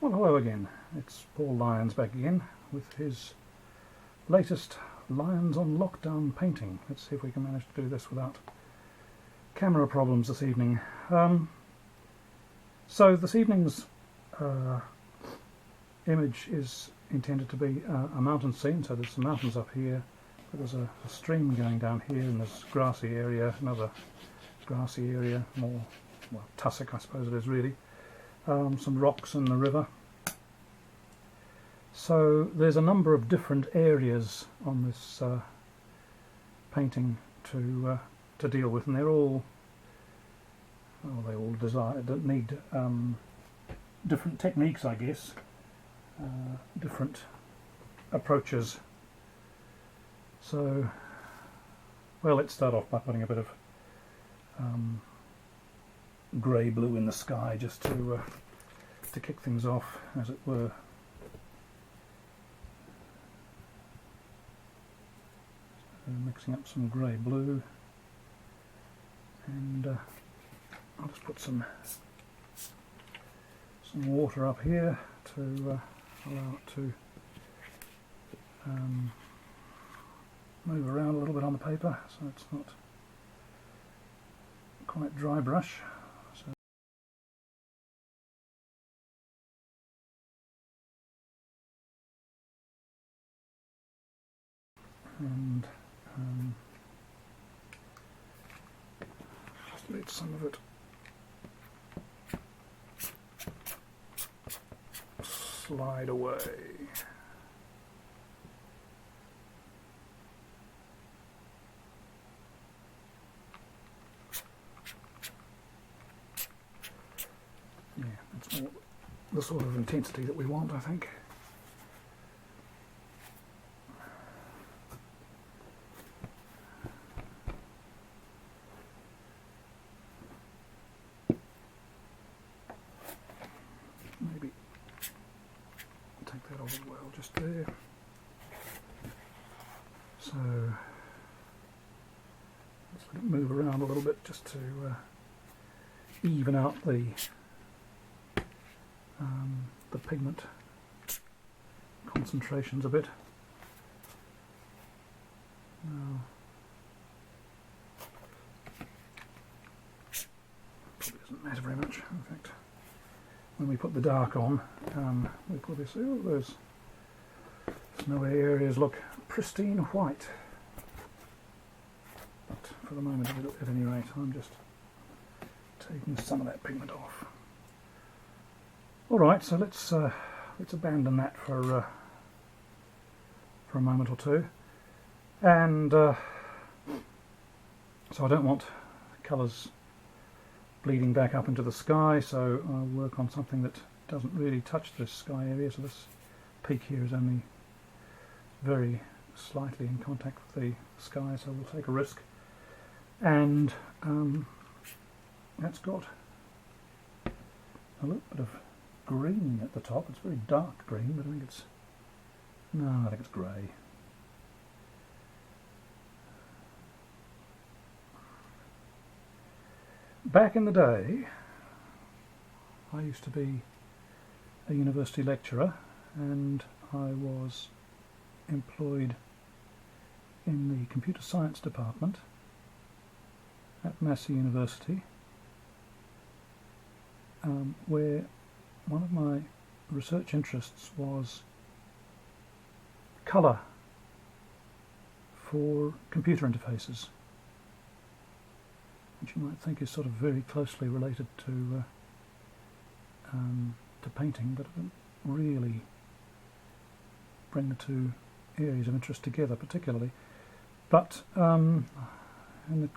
Well, hello again. It's Paul Lyons back again with his latest Lyons on lockdown painting. Let's see if we can manage to do this without camera problems this evening. So this evening's image is intended to be a mountain scene. So there's some mountains up here, but there's a stream going down here, and there's grassy area, another grassy area, more, well, tussock I suppose it is really. Some rocks in the river. So there's a number of different areas on this painting to deal with, and they're all, well, they all need different techniques, I guess, different approaches. So, well, let's start off by putting a bit of grey-blue in the sky just to kick things off, as it were. Mixing up some grey-blue, and I'll just put some water up here to allow it to move around a little bit on the paper, so it's not quite dry brush. So and just let some of it slide away. Yeah, that's more the sort of intensity that we want, I think. Maybe take that off as well, just there. So let's let it move around a little bit just to even out the pigment concentrations a bit. Now, probably doesn't matter very much, in fact. When we put the dark on, we probably see, oh, those snowy areas look pristine white. But for the moment, at any rate, I'm just taking some of that pigment off. All right, so let's abandon that for a moment or two, and so I don't want colours bleeding back up into the sky, so I'll work on something that doesn't really touch this sky area. So this peak here is only very slightly in contact with the sky, so we'll take a risk. And that's got a little bit of green at the top. It's very dark green, but I think it's grey. Back in the day, I used to be a university lecturer, and I was employed in the computer science department at Massey University, where one of my research interests was colour for computer interfaces, which you might think is sort of very closely related to painting, but it doesn't really bring the two areas of interest together particularly. But in the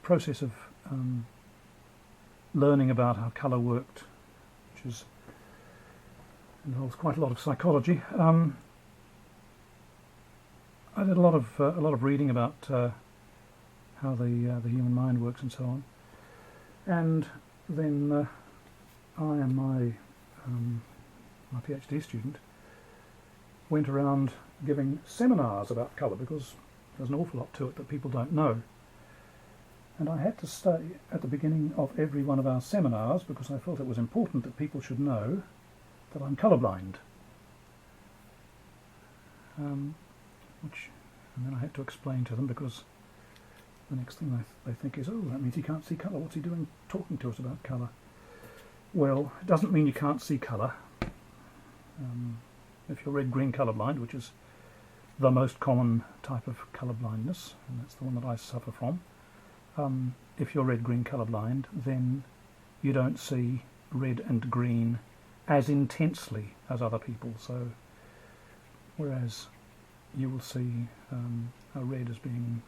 process of learning about how colour worked, which involves quite a lot of psychology, I did a lot of reading about how the human mind works and so on, and then I and my PhD student went around giving seminars about colour, because there's an awful lot to it that people don't know. And I had to stay at the beginning of every one of our seminars, because I felt it was important that people should know that I'm colourblind. And then I had to explain to them, because the next thing they think is, oh, that means he can't see colour. What's he doing talking to us about colour? Well, it doesn't mean you can't see colour. If you're red-green colourblind, which is the most common type of colour blindness, and that's the one that I suffer from, if you're red-green colourblind, then you don't see red and green as intensely as other people. So whereas you will see a red as being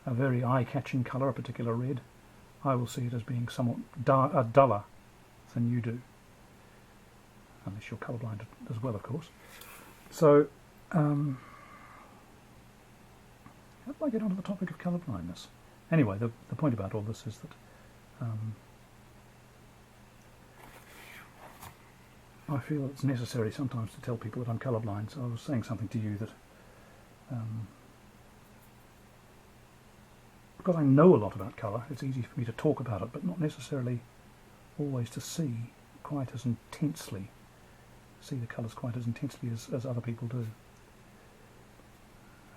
a very eye-catching colour, a particular red, I will see it as being somewhat duller than you do, unless you're colourblind as well, of course. So how did I get onto the topic of colourblindness? Anyway, the point about all this is that I feel it's necessary sometimes to tell people that I'm colourblind. So I was saying something to you that because I know a lot about colour, it's easy for me to talk about it, but not necessarily always to see quite as intensely, see the colours quite as intensely as other people do.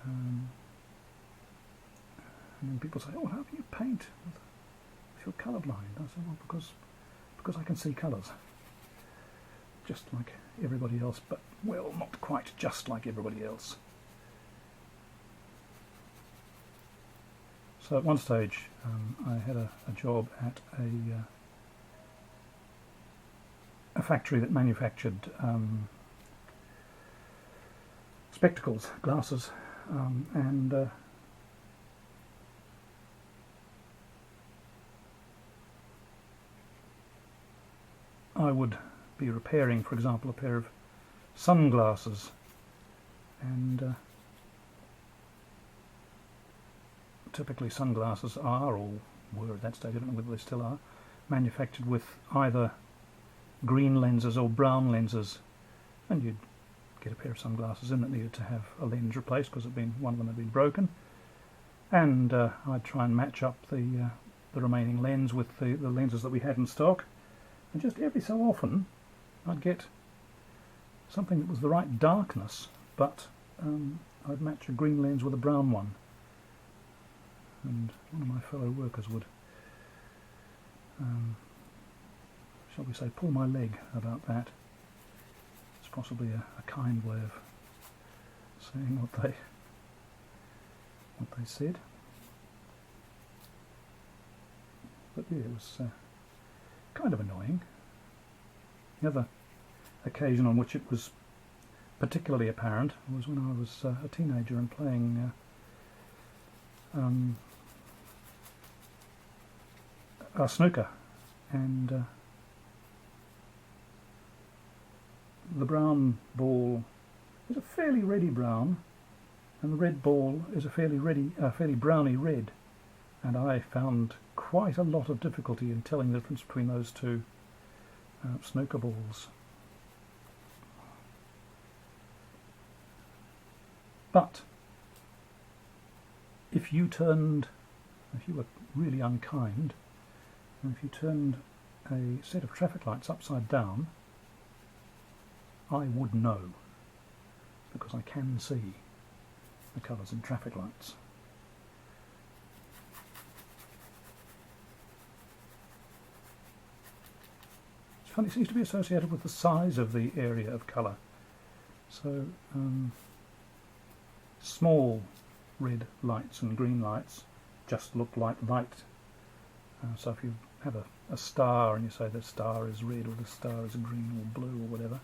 And then people say, oh, how can you paint if you're colourblind? I say, well, because I can see colours. Just like everybody else, but, well, not quite just like everybody else. So at one stage I had a job at a factory that manufactured spectacles, glasses, and I would be repairing, for example, a pair of sunglasses, and typically sunglasses are, or were at that stage, I don't know whether they still are, manufactured with either green lenses or brown lenses, and you'd get a pair of sunglasses in that needed to have a lens replaced because one of them had been broken, and I'd try and match up the remaining lens with the lenses that we had in stock, and just every so often I'd get something that was the right darkness, but I'd match a green lens with a brown one. And one of my fellow workers would, shall we say, pull my leg about that. It's possibly a kind way of saying what they said. But yeah, it was kind of annoying. The other occasion on which it was particularly apparent was when I was a teenager and playing snooker, and the brown ball is a fairly reddy brown, and the red ball is a fairly browny red, and I found quite a lot of difficulty in telling the difference between those two snooker balls. But if you were really unkind, and if you turned a set of traffic lights upside down, I would know, because I can see the colours in traffic lights. It's funny, it seems to be associated with the size of the area of colour. So small red lights and green lights just look like light. So if you have a star and you say the star is red or the star is green or blue or whatever,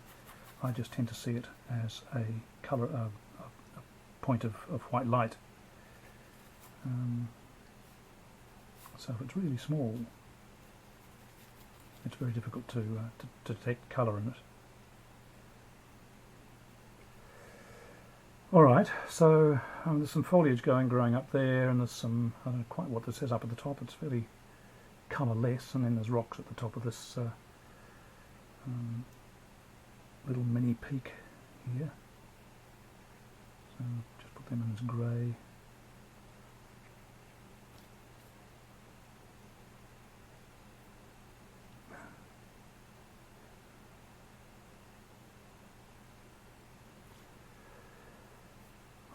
I just tend to see it as a colour, a point of white light. So if it's really small, it's very difficult to detect colour in it. Alright, so there's some foliage growing up there, and there's some, I don't know quite what this is up at the top, it's fairly colourless, and then there's rocks at the top of this little mini peak here. So just put them in as grey.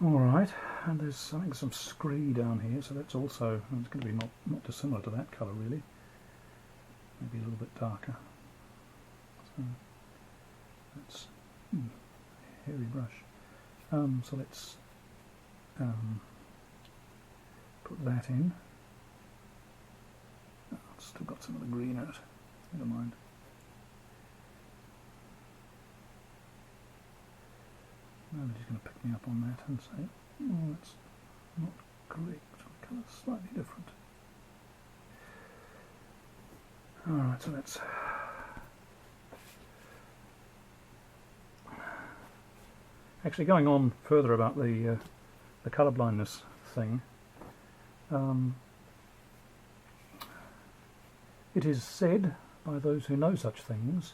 Alright, and there's I think some scree down here, so that's also, it's going to be not dissimilar to that colour really, maybe a little bit darker. So that's hairy brush. So let's put that in. Oh, it's still got some of the green in it, never mind. Nobody's going to pick me up on that and say, oh, that's not correct, the colour's slightly different. Alright, so that's actually going on further about the colour blindness thing. It is said by those who know such things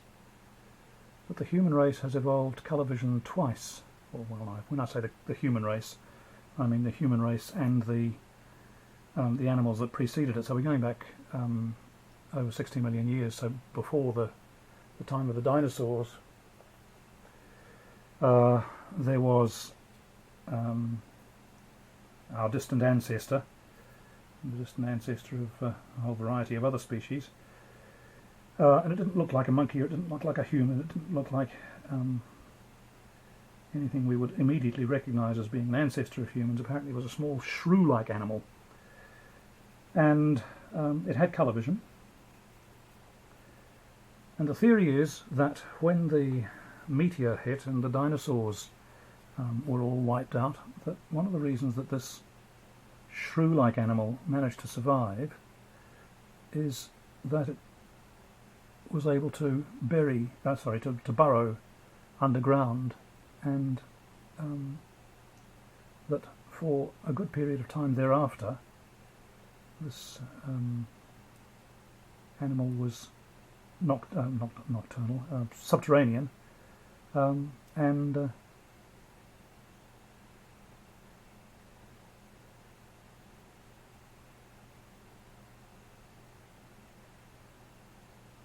that the human race has evolved colour vision twice. Or, well, when I say the human race, I mean the human race and the animals that preceded it. So we're going back over 60 million years, so before the time of the dinosaurs. There was our distant ancestor, the distant ancestor of a whole variety of other species, and it didn't look like a monkey, or it didn't look like a human, it didn't look like anything we would immediately recognise as being an ancestor of humans. Apparently it was a small shrew-like animal, and it had colour vision. And the theory is that when the meteor hit and the dinosaurs were all wiped out, that one of the reasons that this shrew-like animal managed to survive is that it was able to burrow underground, and that for a good period of time thereafter this animal was nocturnal, subterranean, and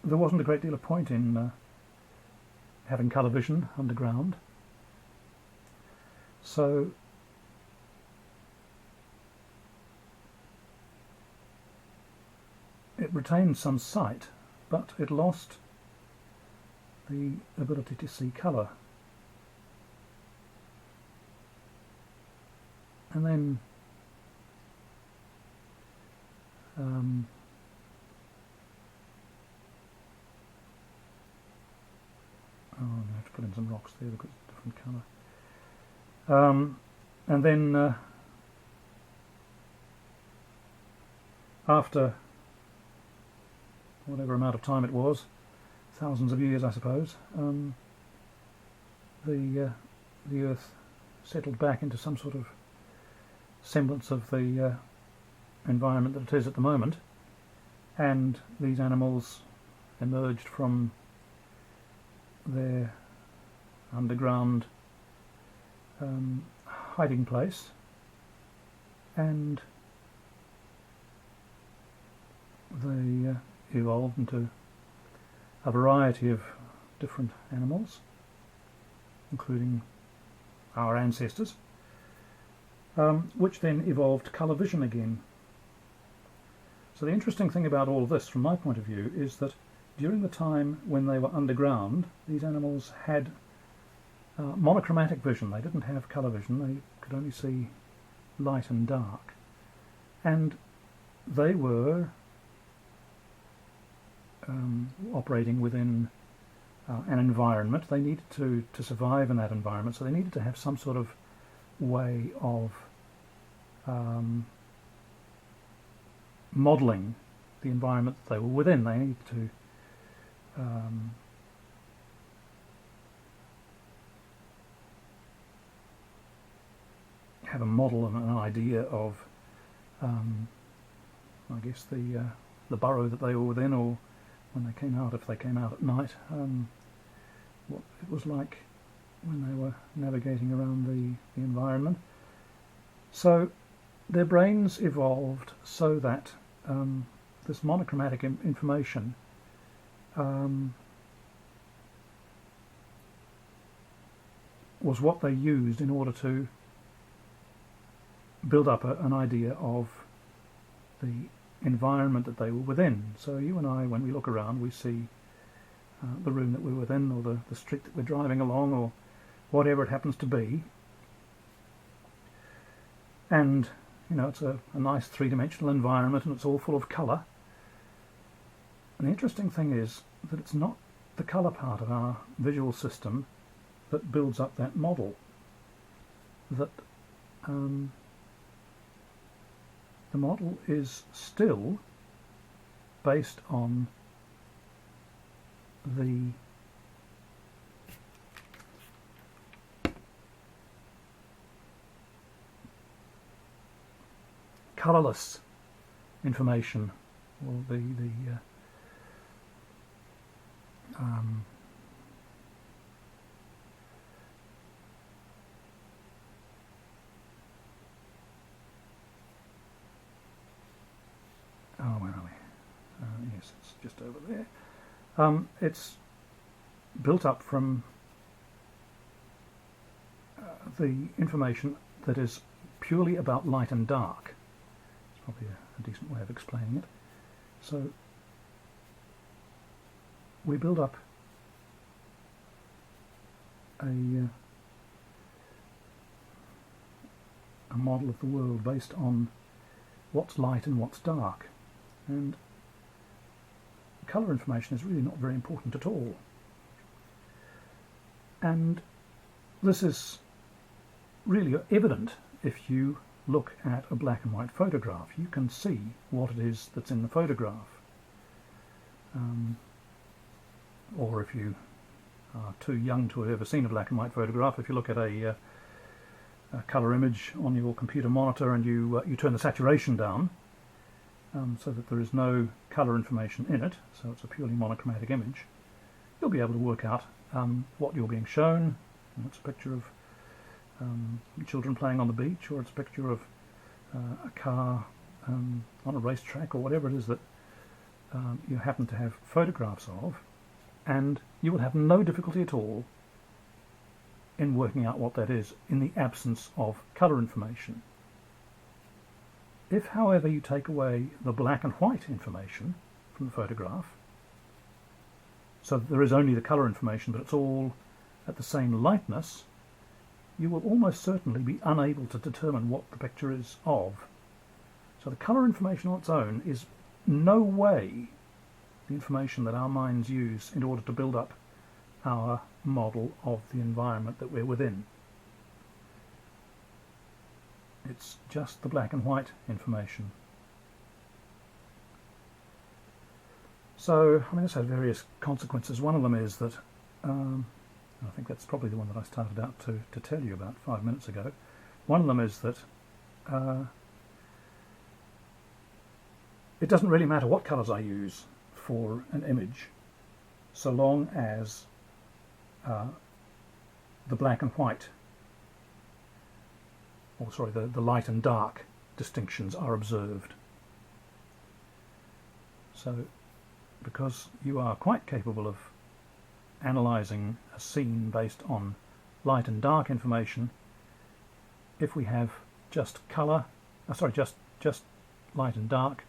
there wasn't a great deal of point in having colour vision underground. So it retained some sight, but it lost the ability to see colour. And then oh, I have to put in some rocks there because it's a different colour. And then after whatever amount of time it was, thousands of years I suppose, the Earth settled back into some sort of semblance of the environment that it is at the moment, and these animals emerged from their underground hiding place, and they evolved into a variety of different animals, including our ancestors, which then evolved colour vision again. So the interesting thing about all of this, from my point of view, is that during the time when they were underground, these animals had monochromatic vision. They didn't have colour vision, they could only see light and dark. And they were operating within an environment. They needed to survive in that environment, so they needed to have some sort of way of modelling the environment that they were within. They needed to have a model and an idea of, I guess, the burrow that they were within, or when they came out, if they came out at night, what it was like when they were navigating around the environment. So their brains evolved so that this monochromatic information was what they used in order to build up an idea of the environment that they were within. So you and I, when we look around, we see the room that we're within, or the street that we're driving along, or whatever it happens to be. And, you know, it's a nice three-dimensional environment, and it's all full of colour. And the interesting thing is that it's not the colour part of our visual system that builds up that model. That the model is still based on the colourless information, or the where are we? Yes, it's just over there. It's built up from the information that is purely about light and dark. It's probably a decent way of explaining it. So we build up a model of the world based on what's light and what's dark, and colour information is really not very important at all. And this is really evident if you look at a black and white photograph. You can see what it is that's in the photograph. Or if you are too young to have ever seen a black and white photograph, if you look at a colour image on your computer monitor and you turn the saturation down so that there is no colour information in it, so it's a purely monochromatic image, you'll be able to work out what you're being shown. And it's a picture of children playing on the beach, or it's a picture of a car on a racetrack, or whatever it is that you happen to have photographs of, and you will have no difficulty at all in working out what that is in the absence of colour information. If, however, you take away the black and white information from the photograph, so that there is only the colour information but it's all at the same lightness, you will almost certainly be unable to determine what the picture is of. So the colour information on its own is no way the information that our minds use in order to build up our model of the environment that we're within. It's just the black and white information. So, I mean, this has various consequences. One of them is that, I think that's probably the one that I started out to tell you about 5 minutes ago. One of them is that it doesn't really matter what colours I use for an image, so long as the black and white, or sorry, the light and dark distinctions are observed. So, because you are quite capable of analysing a scene based on light and dark information, if we have just colour, just light and dark,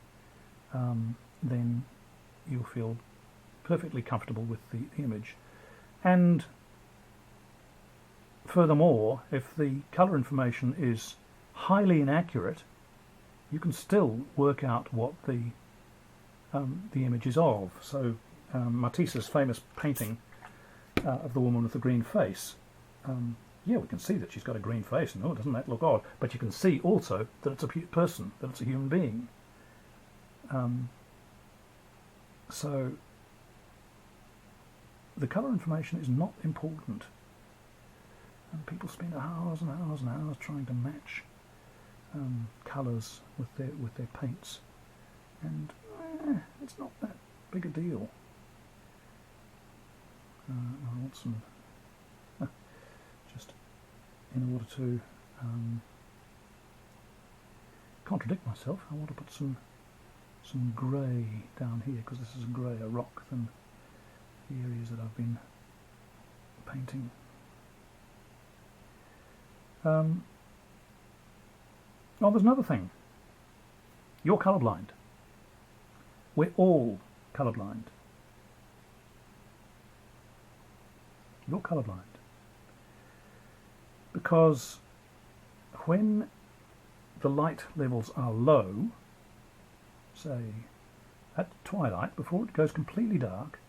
then you'll feel perfectly comfortable with the image. And furthermore, if the colour information is highly inaccurate, you can still work out what the image is of. So Matisse's famous painting of the woman with the green face, yeah, we can see that she's got a green face, and oh, doesn't that look odd? But you can see also that it's a person, that it's a human being. So the colour information is not important, and people spend hours and hours and hours trying to match colours with their paints, and it's not that big a deal. I want some, just in order to contradict myself, I want to put some grey down here, because this is a greyer rock than the areas that I've been painting. Oh, there's another thing. You're colourblind. We're all colourblind. You're colourblind. Because when the light levels are low, say at twilight, before it goes completely dark,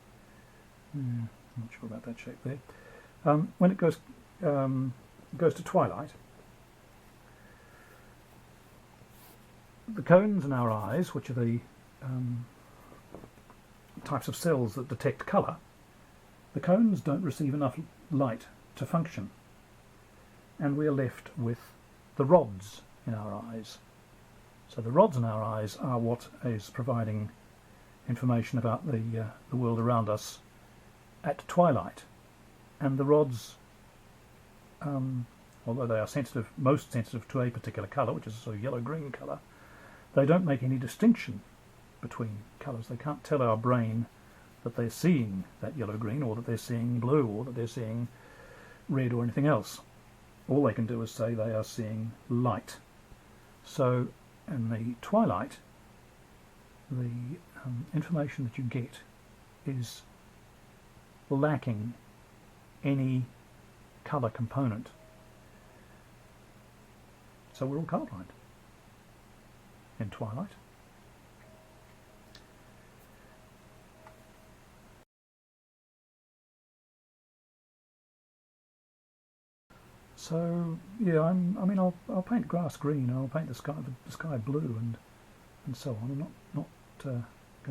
I'm not sure about that shape there, when it goes to twilight, the cones in our eyes, which are the types of cells that detect colour, the cones don't receive enough light to function, and we're left with the rods in our eyes. So the rods in our eyes are what is providing information about the world around us at twilight. And the rods, although they are most sensitive to a particular colour, which is a sort of yellow-green colour, they don't make any distinction between colours. They can't tell our brain that they're seeing that yellow-green, or that they're seeing blue, or that they're seeing red, or anything else. All they can do is say they are seeing light. So in the twilight, the information that you get is lacking any colour component. So we're all colourblind in twilight. So yeah, I'll paint grass green, I'll paint the sky blue, and so on. I'm not going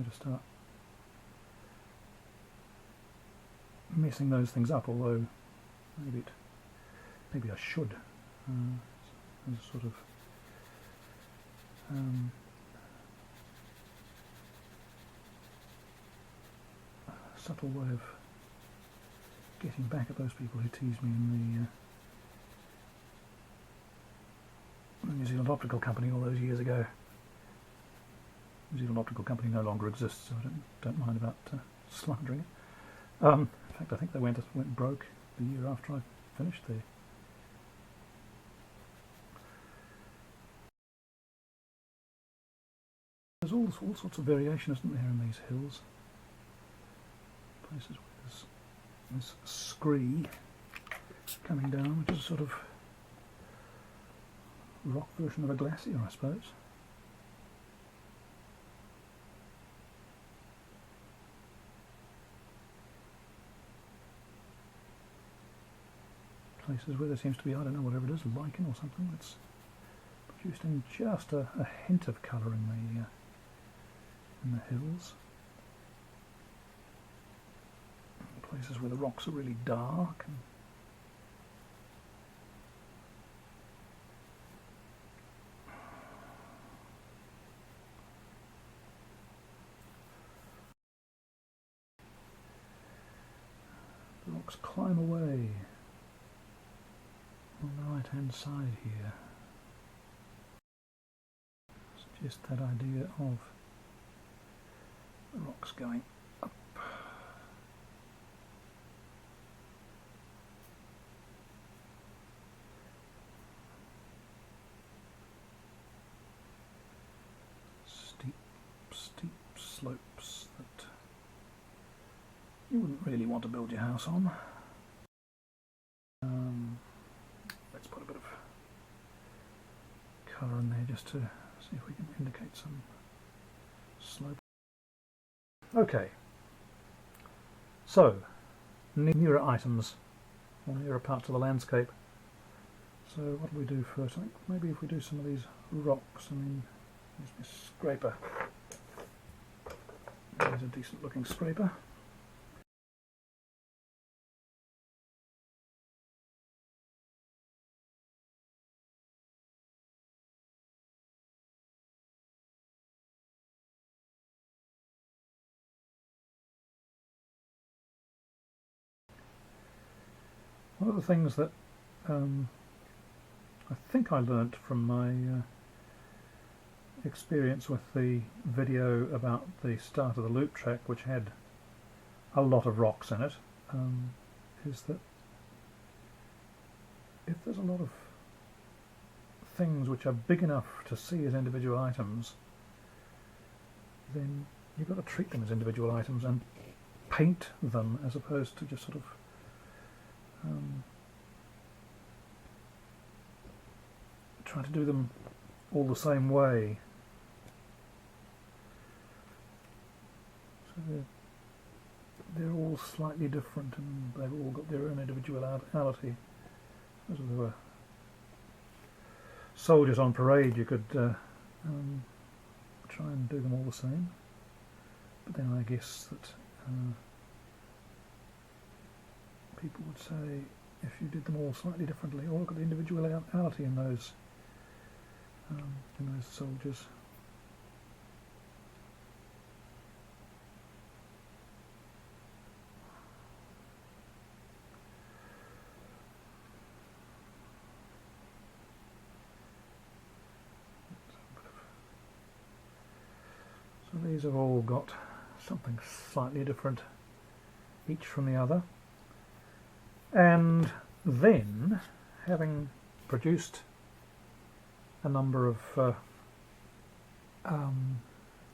to start messing those things up, although maybe I should, as a sort of subtle way of getting back at those people who teased me in the New Zealand Optical Company all those years ago. New Zealand Optical Company no longer exists, so I don't mind about slandering it. In fact, I think they went broke the year after I finished there. There's all sorts of variation, isn't there, in these hills? Places where there's this scree coming down, which is a sort of rock version of a glacier, I suppose. Places where there seems to be, I don't know, whatever it is, lichen or something that's producing just a hint of colour in the hills. Places where the rocks are really dark. The rocks climb away on the right hand side here. It's just that idea of the rocks going up. Steep slopes that you wouldn't really want to build your house on. Let's put a bit of colour in there just to see if we can indicate some slope. Okay, so nearer items, or nearer parts of the landscape. So what do we do first? I think maybe if we do some of these rocks, here's my scraper. There's a decent looking scraper. One of the things that I think I learnt from my experience with the video about the start of the loop track, which had a lot of rocks in it, is that if there's a lot of things which are big enough to see as individual items, then you've got to treat them as individual items and paint them as opposed to just sort of try to do them all the same way. So they're all slightly different and they've all got their own individuality. As if there were soldiers on parade, you could try and do them all the same. But then I guess that people would say if you did them all slightly differently, all got the individuality in those soldiers. So these have all got something slightly different each from the other. And then, having produced a number of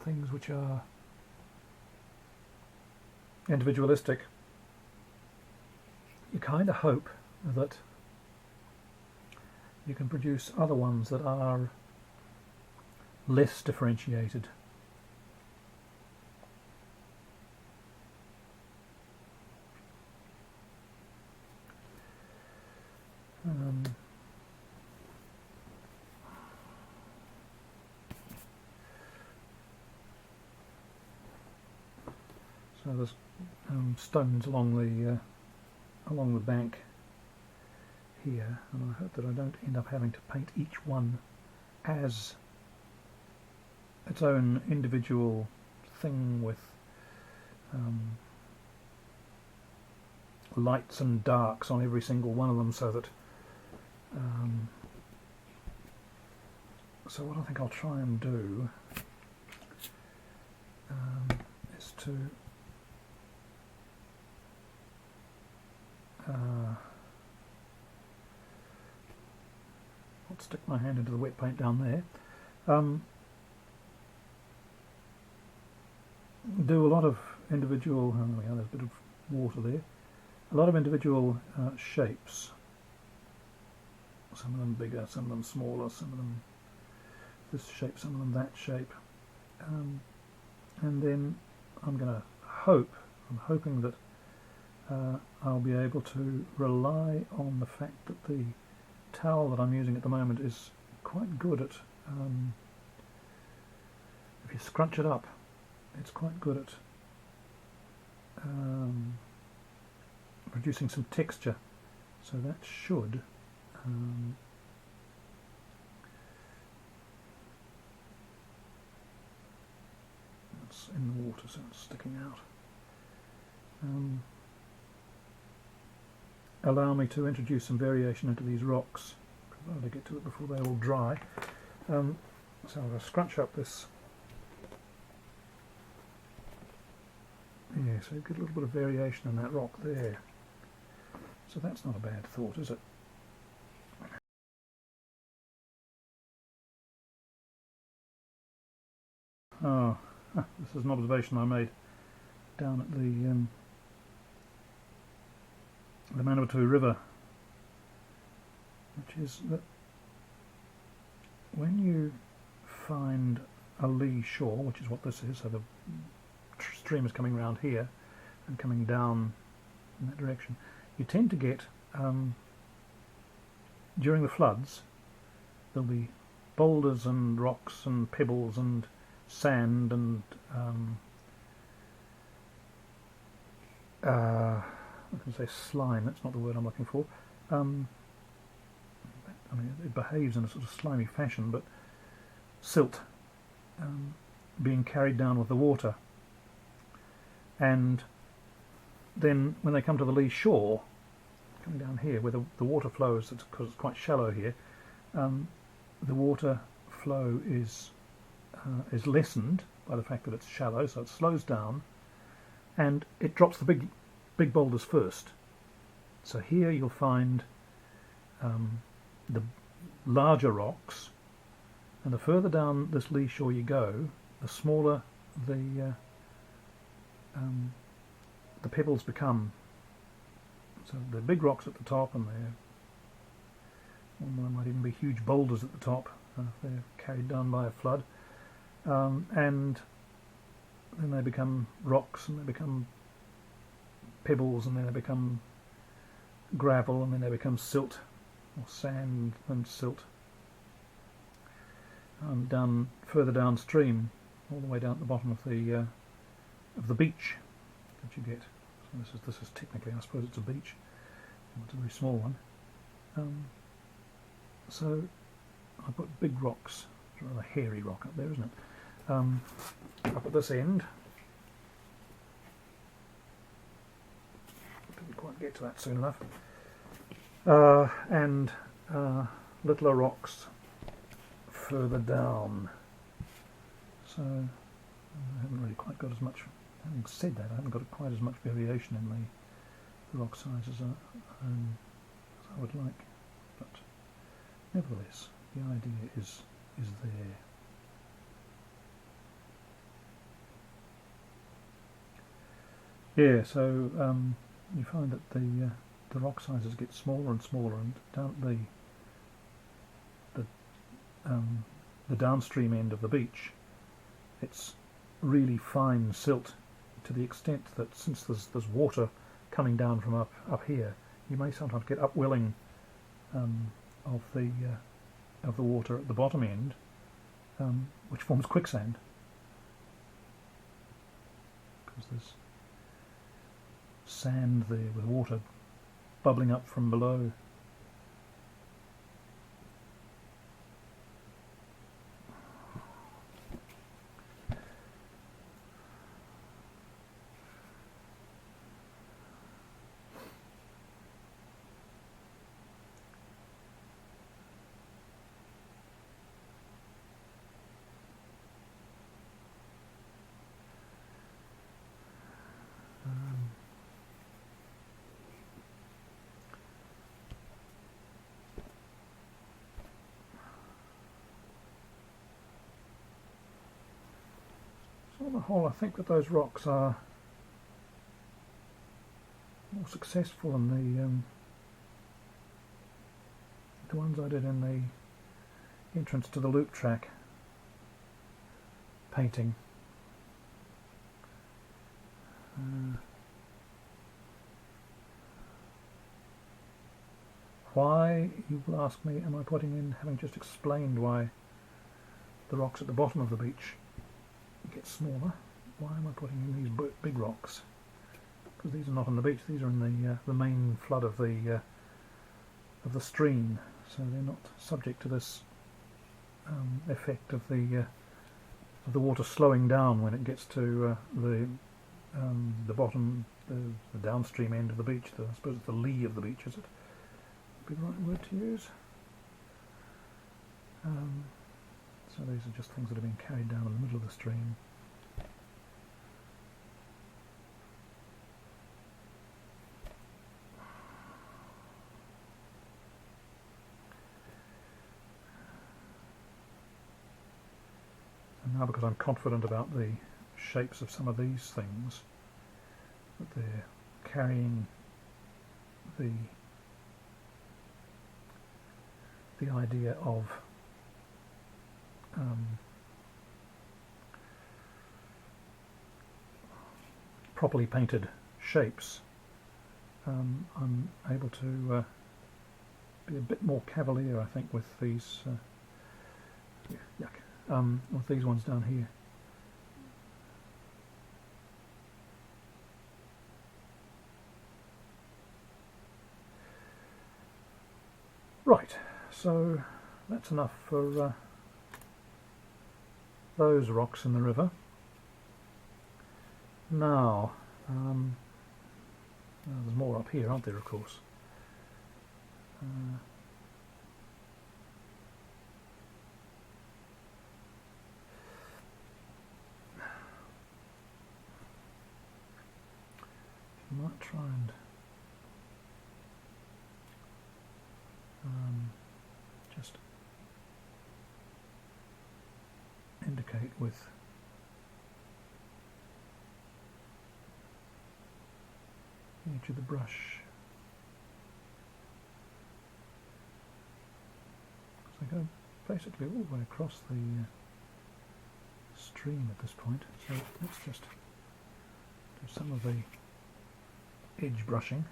things which are individualistic, you kind of hope that you can produce other ones that are less differentiated. So there's stones along the bank here, and I hope that I don't end up having to paint each one as its own individual thing with lights and darks on every single one of them, so that so what I think I'll try and do is to I'll stick my hand into the wet paint down there. Do a lot of individual, oh yeah, there's a bit of water there, a lot of individual shapes, some of them bigger, some of them smaller, some of them this shape, some of them that shape, and then I'm hoping that I'll be able to rely on the fact that the towel that I'm using at the moment is quite good at, if you scrunch it up, it's quite good at producing some texture, so that should it's in the water, so it's sticking out. Allow me to introduce some variation into these rocks, provided I get to it before they all dry. So I'm going to scrunch up this. Yeah, so you get a little bit of variation in that rock there. So that's not a bad thought, is it? Oh, this is an observation I made down at the Manawatu River, which is that when you find a lee shore, which is what this is, so the stream is coming round here and coming down in that direction, you tend to get, during the floods, there'll be boulders and rocks and pebbles and sand and I can say slime, that's not the word I'm looking for. I mean, it behaves in a sort of slimy fashion, but silt being carried down with the water. And then when they come to the lee shore, coming down here where the water flows, because it's quite shallow here, the water flow is lessened by the fact that it's shallow, so it slows down, and it drops the big boulders first. So here you'll find the larger rocks, and the further down this lee shore you go, the smaller the pebbles become. So they're big rocks at the top, and there might even be huge boulders at the top if they're carried down by a flood, and then they become rocks, and they become pebbles, and then they become gravel, and then they become silt, or sand and silt, down further downstream, all the way down at the bottom of the beach that you get. So this is technically, I suppose, it's a beach. It's a very small one. So I put big rocks. It's a rather hairy rock up there, isn't it? Up at this end. Didn't quite get to that soon enough. And littler rocks further down. So I haven't really quite got as much. Having said that, I haven't got quite as much variation in the rock size as I would like. But nevertheless, the idea is there. Yeah, so you find that the rock sizes get smaller and smaller, and down at the downstream end of the beach, it's really fine silt, to the extent that since there's water coming down from up here, you may sometimes get upwelling of the water at the bottom end, which forms quicksand, because there's sand there with water bubbling up from below. On the whole, I think that those rocks are more successful than the ones I did in the entrance to the loop track painting. Why, you will ask me, am I putting in, having just explained why the rocks at the bottom of the beach get smaller, why am I putting in these big rocks? Because these are not on the beach, these are in the main flood of the stream, so they're not subject to this effect of the water slowing down when it gets to the bottom, the downstream end of the beach. I suppose it's the lee of the beach, is it? Be the right word to use. So these are just things that are being carried down in the middle of the stream. And now, because I'm confident about the shapes of some of these things, that they're carrying the idea of properly painted shapes, I'm able to be a bit more cavalier, I think, with these with these ones down here. Right, so that's enough for those rocks in the river. Now, there's more up here, aren't there, of course. I might try and just indicate with the edge of the brush. So I go basically all the way across the stream at this point. So let's just do some of the edge brushing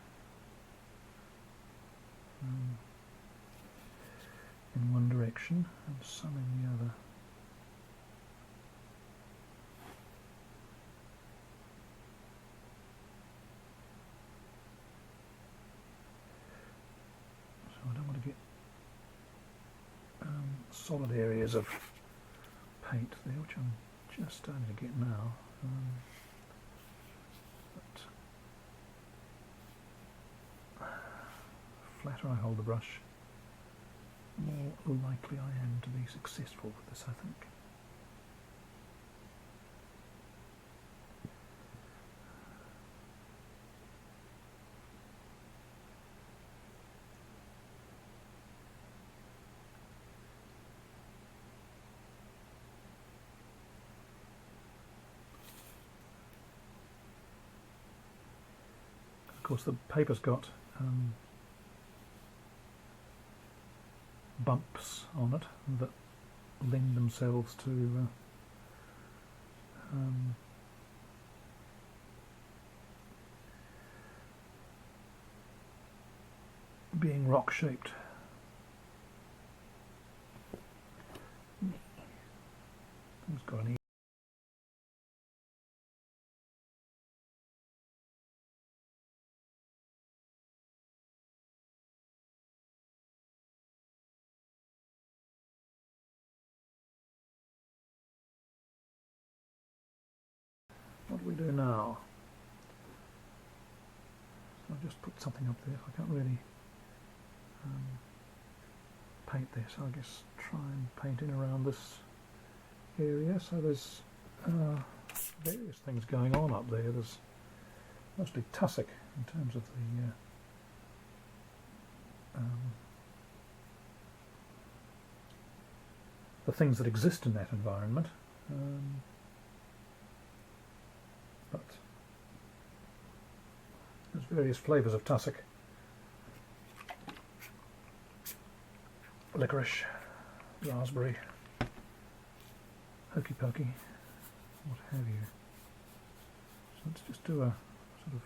in one direction and some in the other. So I don't want to get solid areas of paint there, which I'm just starting to get now. But flatter I hold the brush, more likely I am to be successful with this, I think. Of course, the paper's got bumps on it that lend themselves to being rock-shaped. It's got an What do we do now? So I'll just put something up there. I can't really paint there, so I guess try and paint in around this area. So there's various things going on up there. There's mostly tussock in terms of the things that exist in that environment. But there's various flavours of tussock. Licorice, raspberry, hokey pokey, what have you. So let's just do a sort of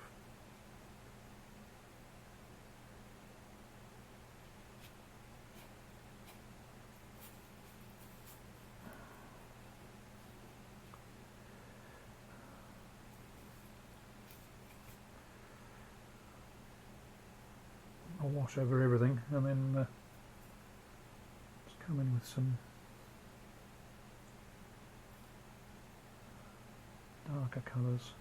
I'll wash over everything and then just come in with some darker colours.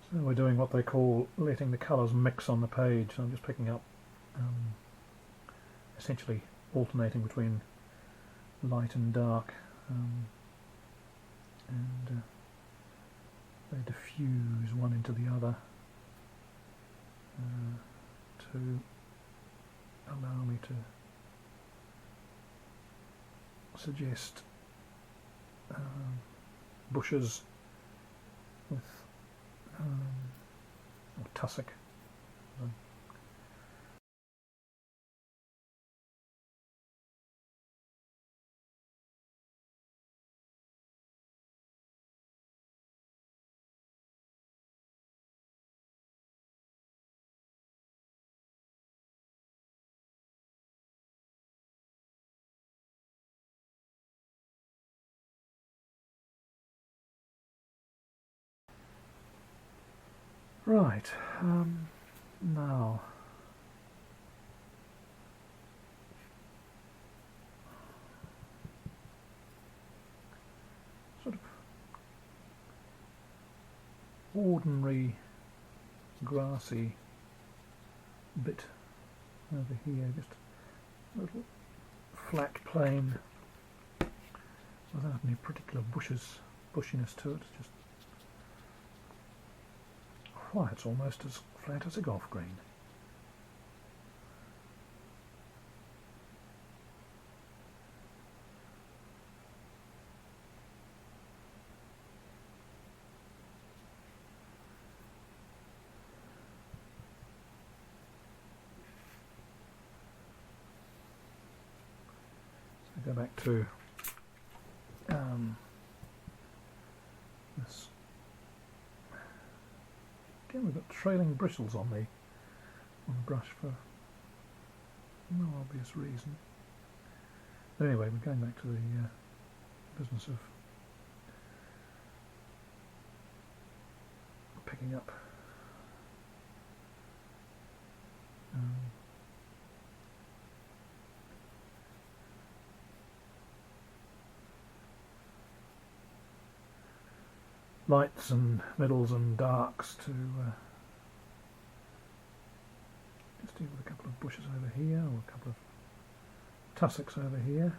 So we're doing what they call letting the colours mix on the page. So I'm just picking up essentially alternating between light and dark. And they diffuse one into the other to allow me to suggest bushes with or tussock. Right, now sort of ordinary grassy bit over here, just a little flat plain without any bushiness to it, just why it's almost as flat as a golf green. So go back to this. Again, we've got trailing bristles on the brush for no obvious reason. But anyway, we're going back to the business of picking up lights and middles and darks to just deal with a couple of bushes over here, or a couple of tussocks over here.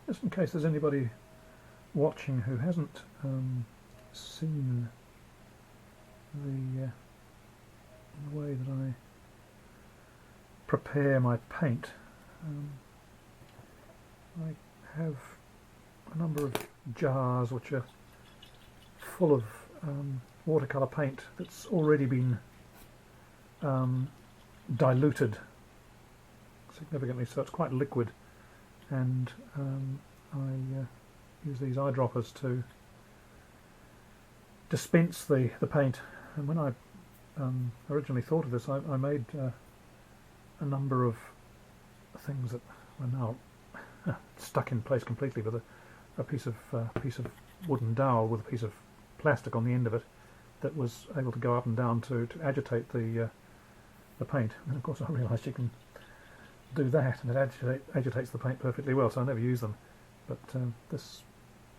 Just in case there's anybody watching who hasn't seen the way that I prepare my paint, I have a number of jars which are full of watercolour paint that's already been diluted significantly, so it's quite liquid, and I use these eyedroppers to dispense the paint. And when I originally thought of this, I made a number of things that are now stuck in place completely with a piece of wooden dowel with a piece of plastic on the end of it that was able to go up and down to agitate the paint. And of course I realised you can do that, and it agitates the paint perfectly well, so I never use them. But this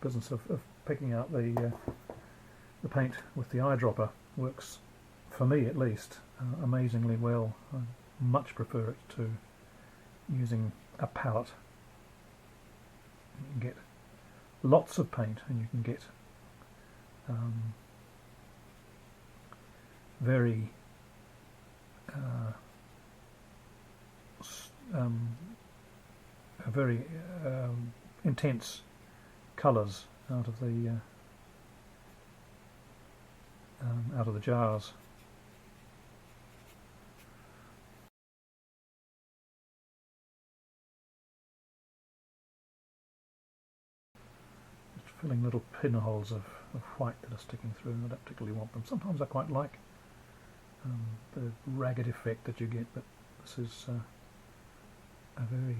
business of picking out the paint with the eyedropper works, for me at least, amazingly well. I much prefer it to using a palette. You can get lots of paint, and you can get very intense colours out of the jars. Just filling little pinholes of white that are sticking through, and I don't particularly want them. Sometimes I quite like the ragged effect that you get, but this is a very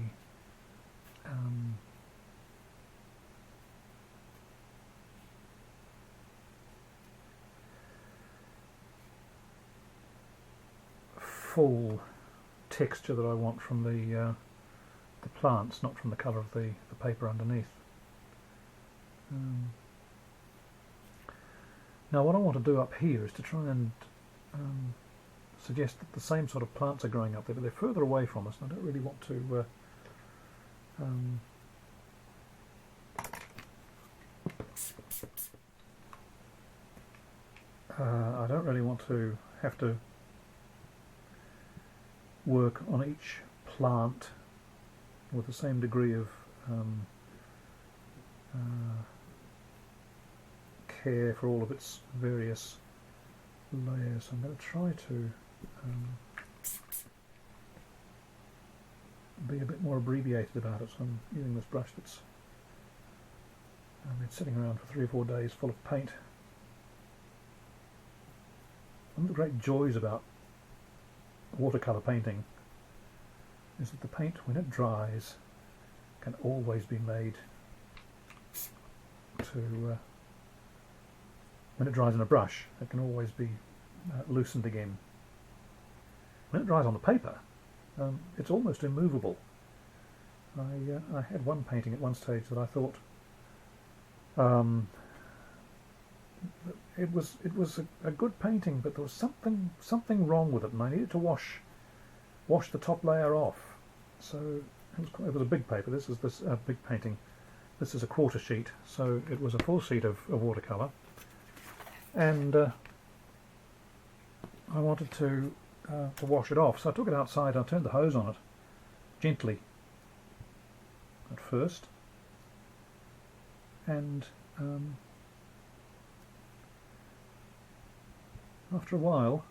full texture that I want from the plants, not from the colour of the paper underneath. Now what I want to do up here is to try and suggest that the same sort of plants are growing up there, but they're further away from us, and I don't really want to have to work on each plant with the same degree of care for all of its various layers. I'm going to try to be a bit more abbreviated about it, so I'm using this brush that's been sitting around for 3 or 4 days full of paint. One of the great joys about watercolour painting is that the paint, when it dries, can always be made to, when it dries in a brush, it can always be loosened again. When it dries on the paper, it's almost immovable. I had one painting at one stage that I thought Um, it was a good painting, but there was something wrong with it, and I needed to wash the top layer off. So it was a big paper. This is big painting. This is a quarter sheet, so it was a full sheet of watercolour, and I wanted to wash it off. So I took it outside. I turned the hose on it gently at first, and after a while,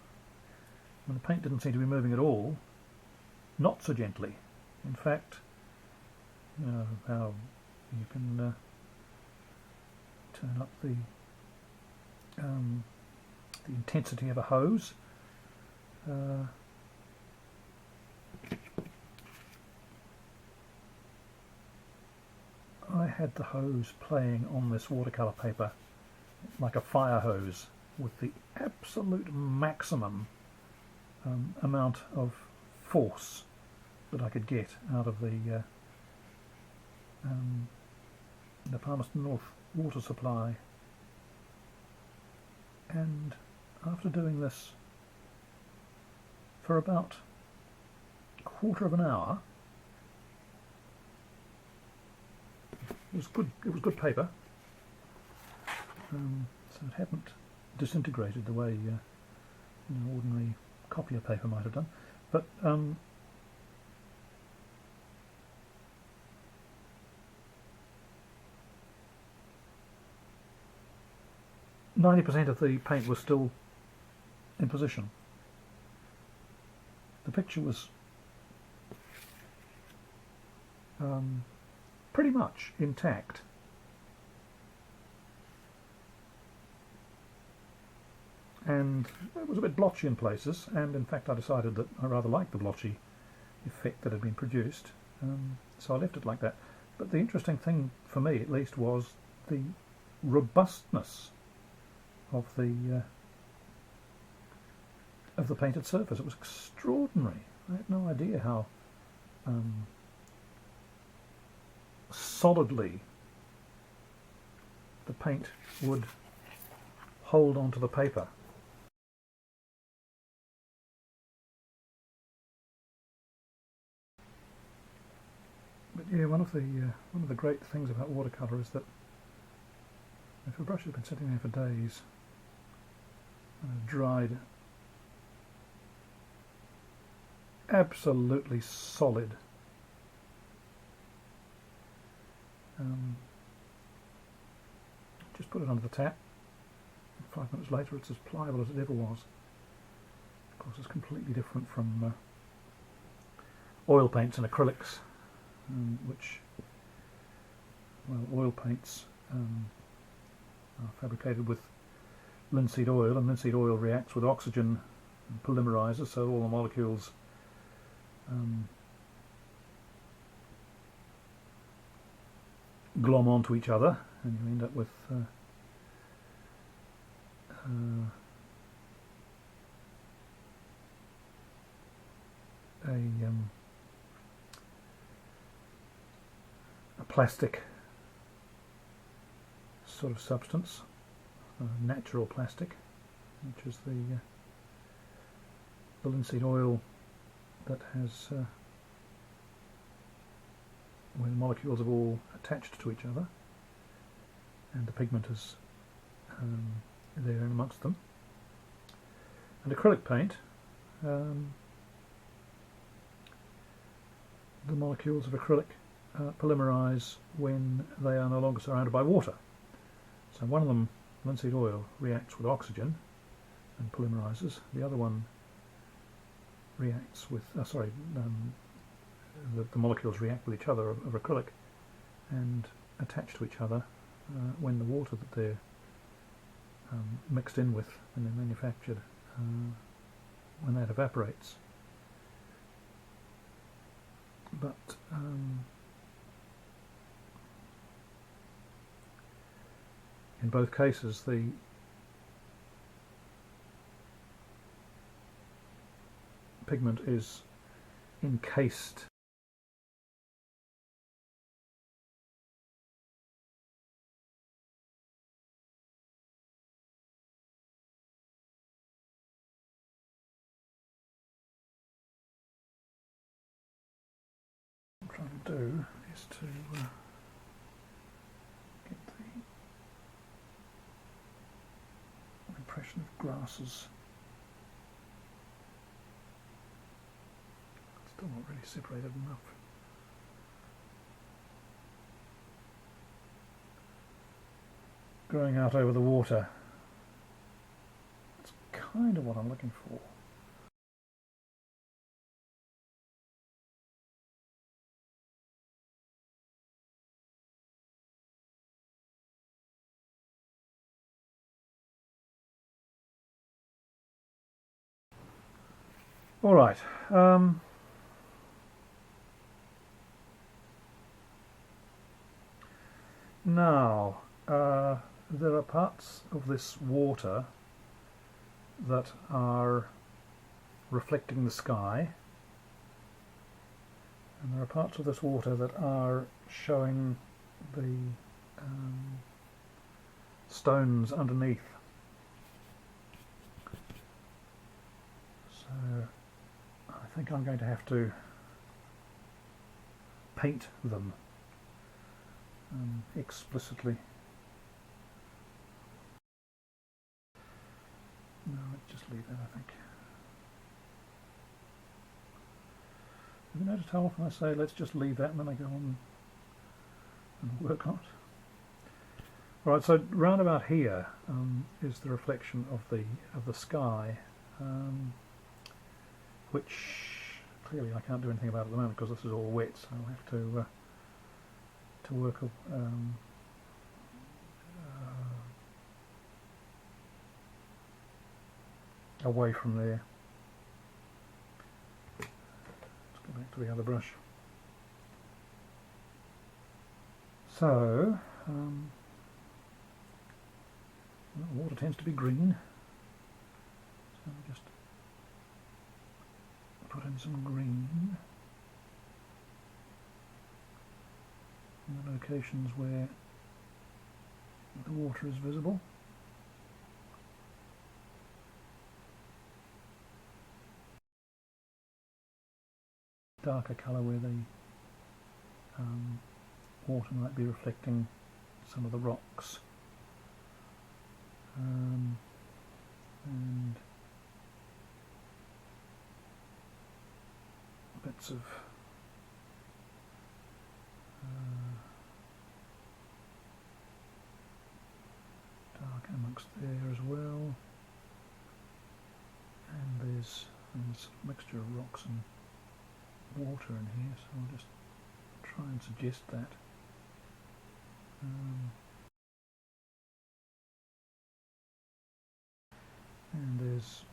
when the paint didn't seem to be moving at all, not so gently. In fact, you know how you can turn up the intensity of a hose. I had the hose playing on this watercolour paper like a fire hose, with the absolute maximum amount of force that I could get out of the Palmerston North water supply. And after doing this for about a quarter of an hour, it was good paper. So it hadn't disintegrated the way ordinary copier paper might have done, but 90% of the paint was still in position. The picture was pretty much intact. And it was a bit blotchy in places, and in fact I decided that I rather liked the blotchy effect that had been produced, so I left it like that. But the interesting thing, for me at least, was the robustness of the painted surface. It was extraordinary. I had no idea how solidly the paint would hold onto the paper. But yeah, one of the great things about watercolour is that if a brush has been sitting there for days and dried absolutely solid, just put it under the tap. 5 minutes later, it's as pliable as it ever was. Of course, it's completely different from oil paints and acrylics, which, well, oil paints are fabricated with linseed oil, and linseed oil reacts with oxygen and polymerizes, so all the molecules glom onto each other, and you end up with a plastic sort of substance, natural plastic, which is the linseed oil that has where the molecules have all attached to each other, and the pigment is there in amongst them. And acrylic paint, the molecules of acrylic polymerize when they are no longer surrounded by water. So one of them, linseed oil, reacts with oxygen and polymerizes. The other one reacts with, the molecules react with each other of acrylic and attach to each other when the water that they're mixed in with when they're manufactured, when that evaporates. But in both cases, the pigment is encased do is to get the impression of grasses. Still not really separated enough. Growing out over the water. That's kind of what I'm looking for. All right. Now, there are parts of this water that are reflecting the sky, and there are parts of this water that are showing the stones underneath. So I think I'm going to have to paint them explicitly. No, let's just leave that, I think. Have you noticed how often I say let's just leave that and then I go on and work on it? Right, so round about here is the reflection of the sky, which clearly I can't do anything about at the moment because this is all wet, so I'll have to work away from there. Let's go back to the other brush. So, well, water tends to be green, so I'll just put in some green in the locations where the water is visible. Darker colour where the water might be reflecting some of the rocks, and bits of dark amongst there as well, and there's a mixture of rocks and water in here, so I'll just try and suggest that. And there's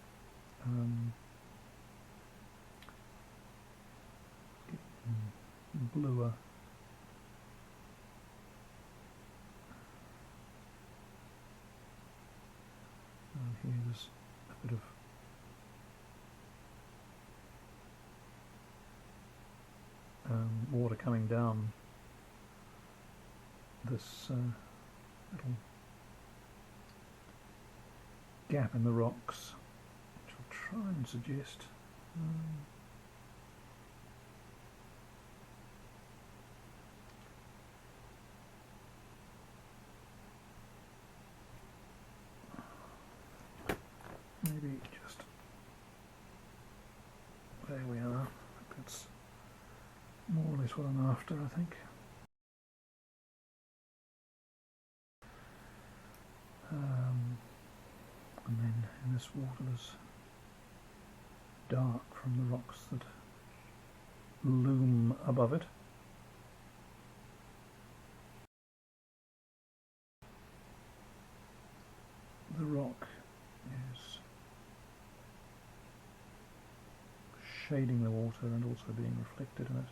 bluer and here's a bit of water coming down this little gap in the rocks, which I'll try and suggest. Maybe just there we are. That's more or less what I'm after, I think. And then in this water there's dark from the rocks that loom above it. The rock is shading the water and also being reflected in it.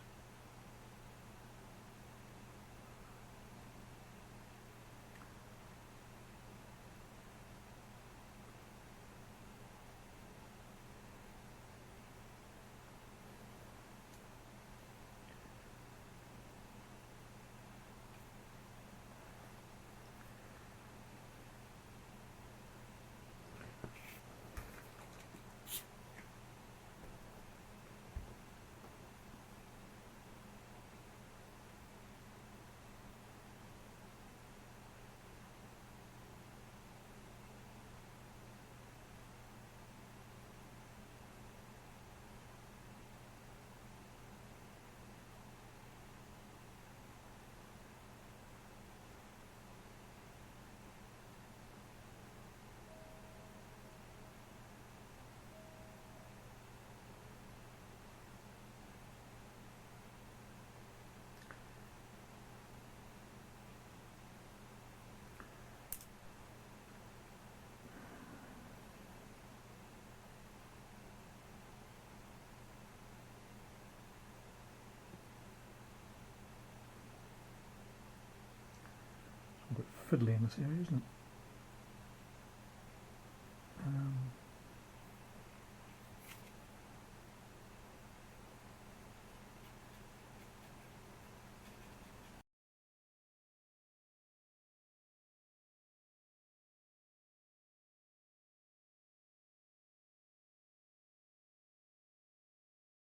fiddly in this area, isn't it?